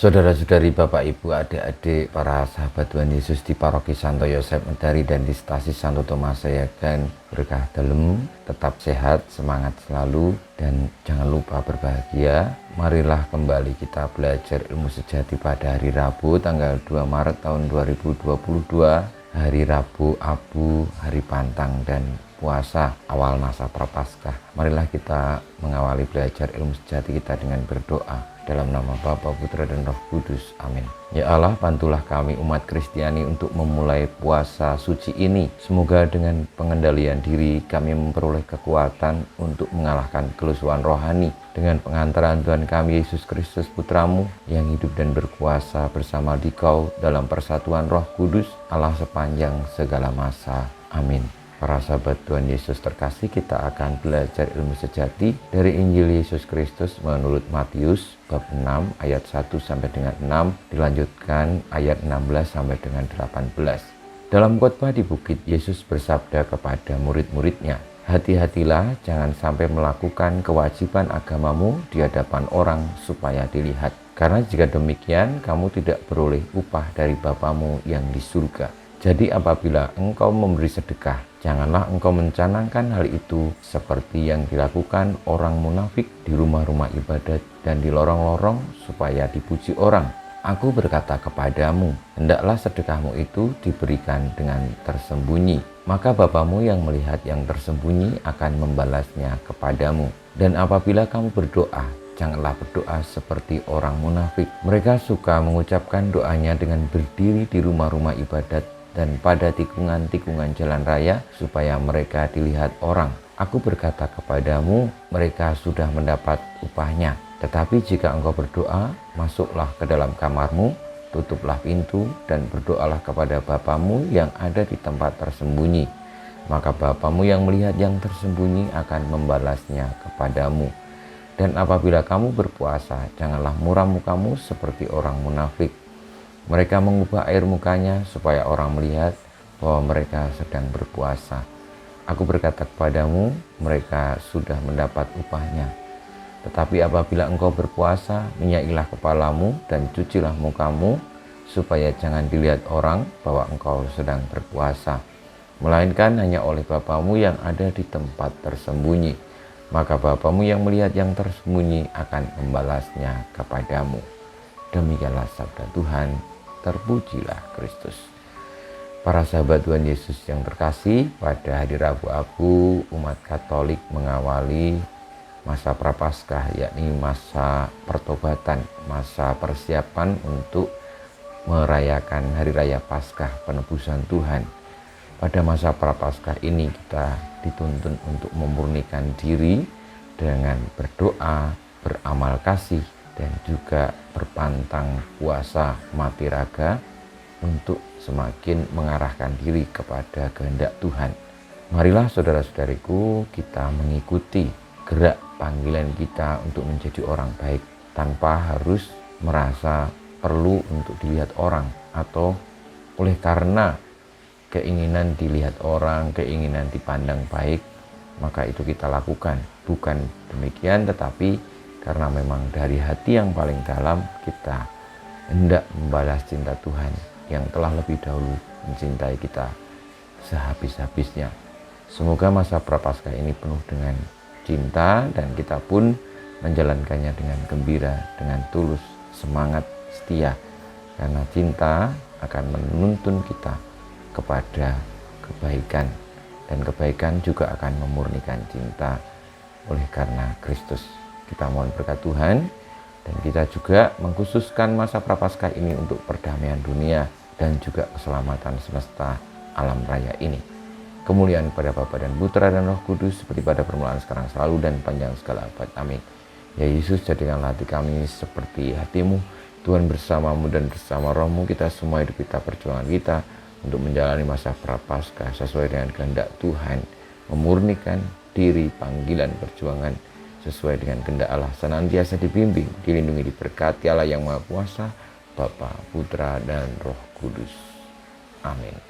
Saudara-saudari, Bapak, Ibu, adik-adik, para sahabat Tuhan Yesus di Paroki Santo Yosef Medari dan di Stasi Santo Tomas Sayagan, berkah dalam, tetap sehat, semangat selalu, dan jangan lupa berbahagia. Marilah kembali kita belajar ilmu sejati pada hari Rabu tanggal 2 Maret tahun 2022, hari Rabu Abu, hari Pantang dan puasa awal masa Prapaskah. Marilah kita mengawali belajar ilmu sejati kita dengan berdoa. Dalam nama Bapa, Putra, dan Roh Kudus. Amin. Ya Allah, bantulah kami umat Kristiani untuk memulai puasa suci ini. Semoga dengan pengendalian diri kami memperoleh kekuatan untuk mengalahkan kelusuan rohani. Dengan pengantaran Tuhan kami Yesus Kristus Putramu yang hidup dan berkuasa bersama Dikau dalam persatuan Roh Kudus, Allah sepanjang segala masa. Amin. Para sahabat Tuhan Yesus terkasih, kita akan belajar ilmu sejati dari Injil Yesus Kristus menurut Matius bab 6 ayat 1 sampai dengan 6, dilanjutkan ayat 16 sampai dengan 18. Dalam khotbah di bukit, Yesus bersabda kepada murid-muridnya, "Hati-hatilah, jangan sampai melakukan kewajiban agamamu di hadapan orang supaya dilihat. Karena jika demikian, kamu tidak beroleh upah dari Bapamu yang di surga. Jadi apabila engkau memberi sedekah, janganlah engkau mencanangkan hal itu seperti yang dilakukan orang munafik di rumah-rumah ibadat dan di lorong-lorong supaya dipuji orang. Aku berkata kepadamu, hendaklah sedekahmu itu diberikan dengan tersembunyi. Maka Bapamu yang melihat yang tersembunyi akan membalasnya kepadamu. Dan apabila kamu berdoa, janganlah berdoa seperti orang munafik. Mereka suka mengucapkan doanya dengan berdiri di rumah-rumah ibadat dan pada tikungan-tikungan jalan raya supaya mereka dilihat orang. Aku berkata kepadamu, mereka sudah mendapat upahnya. Tetapi jika engkau berdoa, masuklah ke dalam kamarmu, tutuplah pintu, dan berdoalah kepada Bapamu yang ada di tempat tersembunyi. Maka Bapamu yang melihat yang tersembunyi akan membalasnya kepadamu. Dan apabila kamu berpuasa, janganlah muram mukamu seperti orang munafik. Mereka mengubah air mukanya supaya orang melihat bahwa mereka sedang berpuasa. Aku berkata kepadamu, mereka sudah mendapat upahnya. Tetapi apabila engkau berpuasa, minyakilah kepalamu dan cucilah mukamu, supaya jangan dilihat orang bahwa engkau sedang berpuasa, melainkan hanya oleh Bapamu yang ada di tempat tersembunyi. Maka Bapamu yang melihat yang tersembunyi akan membalasnya kepadamu. Demikianlah sabda Tuhan. Terpujilah Kristus. Para sahabat Tuhan Yesus yang terkasih, pada hari Rabu Abu, umat Katolik mengawali masa Prapaskah, yakni masa pertobatan, masa persiapan untuk merayakan Hari Raya Paskah penebusan Tuhan. Pada masa Prapaskah ini kita dituntun untuk memurnikan diri dengan berdoa, beramal kasih, dan juga berpantang puasa mati raga untuk semakin mengarahkan diri kepada kehendak Tuhan. Marilah saudara-saudariku, kita mengikuti gerak panggilan kita untuk menjadi orang baik tanpa harus merasa perlu untuk dilihat orang atau oleh karena keinginan dilihat orang, keinginan dipandang baik, maka itu kita lakukan. Bukan demikian, tetapi karena memang dari hati yang paling dalam kita hendak membalas cinta Tuhan yang telah lebih dahulu mencintai kita sehabis-habisnya. Semoga masa Prapaskah ini penuh dengan cinta dan kita pun menjalankannya dengan gembira, dengan tulus, semangat, setia. Karena cinta akan menuntun kita kepada kebaikan, dan kebaikan juga akan memurnikan cinta oleh karena Kristus. Kita mohon berkat Tuhan, dan kita juga mengkhususkan masa Prapaskah ini untuk perdamaian dunia dan juga keselamatan semesta alam raya ini. Kemuliaan kepada Bapa dan Putra dan Roh Kudus, seperti pada permulaan, sekarang, selalu, dan panjang segala abad. Amin. Ya Yesus, jadikanlah hati kami seperti hati-Mu. Tuhan, bersama-Mu dan bersama Roh-Mu, kita semua hidup kita, perjuangan kita untuk menjalani masa Prapaskah sesuai dengan kehendak Tuhan, memurnikan diri, panggilan, perjuangan sesuai dengan kehendak Allah, senantiasa dibimbing, dilindungi, diberkati Allah yang Maha Kuasa, Bapa, Putra, dan Roh Kudus. Amin.